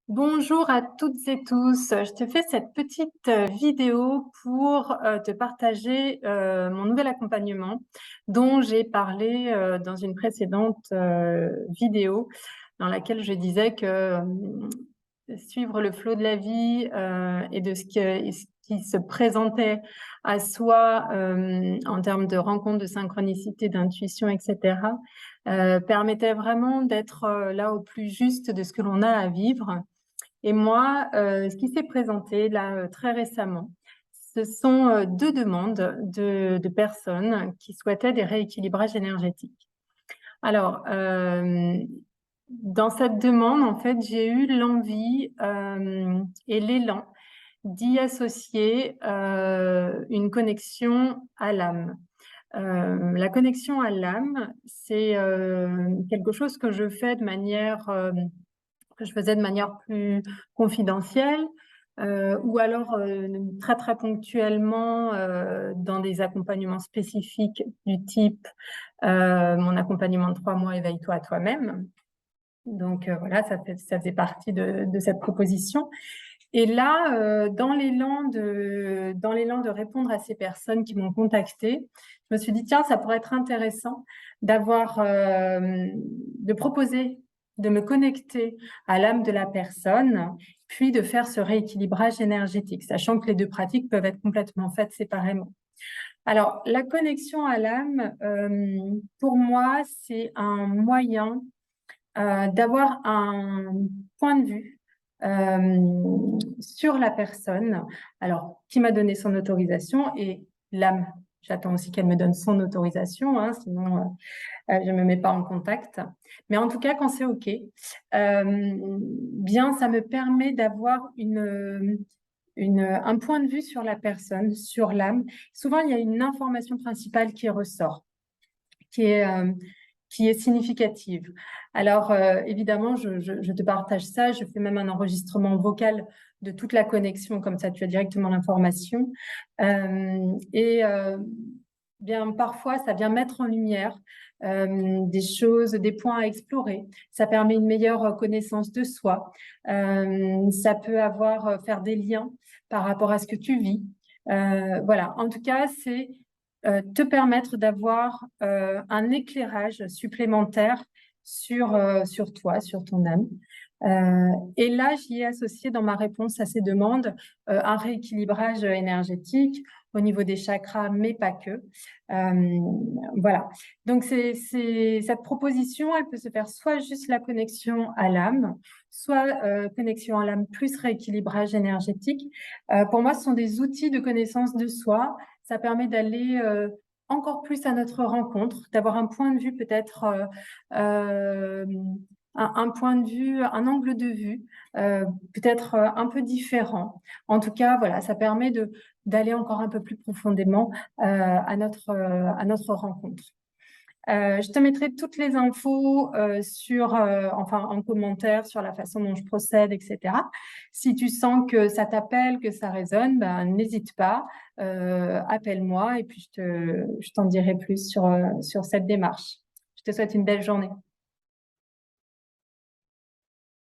Bonjour à toutes et tous. Je te fais cette petite vidéo pour te partager mon nouvel accompagnement dont j'ai parlé dans une précédente vidéo dans laquelle je disais que suivre le flot de la vie et de ce qui se présentait à soi en termes de rencontres, de synchronicité, d'intuition, etc., permettait vraiment d'être là au plus juste de ce que l'on a à vivre. Et moi, ce qui s'est présenté là très récemment, ce sont deux demandes de personnes qui souhaitaient des rééquilibrages énergétiques. Alors, dans cette demande, en fait, j'ai eu l'envie et l'élan d'y associer une connexion à l'âme. La connexion à l'âme, c'est quelque chose que je fais de manière que je faisais de manière plus confidentielle, ou alors très très ponctuellement dans des accompagnements spécifiques du type mon accompagnement de 3 mois éveille-toi à toi-même. Donc voilà, ça faisait partie de cette proposition. Et là, dans l'élan de répondre à ces personnes qui m'ont contactée, je me suis dit, tiens, ça pourrait être intéressant de proposer, de me connecter à l'âme de la personne, puis de faire ce rééquilibrage énergétique, sachant que les deux pratiques peuvent être complètement faites séparément. Alors, la connexion à l'âme, pour moi, c'est un moyen d'avoir un point de vue sur la personne, alors qui m'a donné son autorisation, et l'âme. J'attends aussi qu'elle me donne son autorisation, hein, sinon je ne me mets pas en contact. Mais en tout cas, quand c'est OK, bien, ça me permet d'avoir un point de vue sur la personne, sur l'âme. Souvent, il y a une information principale qui ressort, qui est, euh, qui est significative. Alors, évidemment, je te partage ça. Je fais même un enregistrement vocal de toute la connexion, comme ça tu as directement l'information. Bien, parfois, ça vient mettre en lumière des choses, des points à explorer. Ça permet une meilleure connaissance de soi. Ça peut faire des liens par rapport à ce que tu vis. Voilà, en tout cas, c'est te permettre d'avoir un éclairage supplémentaire sur toi, sur ton âme. Et là, j'y ai associé dans ma réponse à ces demandes un rééquilibrage énergétique au niveau des chakras, mais pas que. Voilà. Donc, cette proposition, elle peut se faire soit juste la connexion à l'âme, soit connexion à l'âme plus rééquilibrage énergétique. Pour moi, ce sont des outils de connaissance de soi. Ça permet d'aller encore plus à notre rencontre, d'avoir un point de vue peut-être, euh, un point de vue, un angle de vue peut-être un peu différent. En tout cas, voilà, ça permet d'aller encore un peu plus profondément à notre rencontre. Je te mettrai toutes les infos enfin, en commentaire sur la façon dont je procède, etc. Si tu sens que ça t'appelle, que ça résonne, ben, n'hésite pas, appelle-moi et puis je t'en dirai plus sur cette démarche. Je te souhaite une belle journée.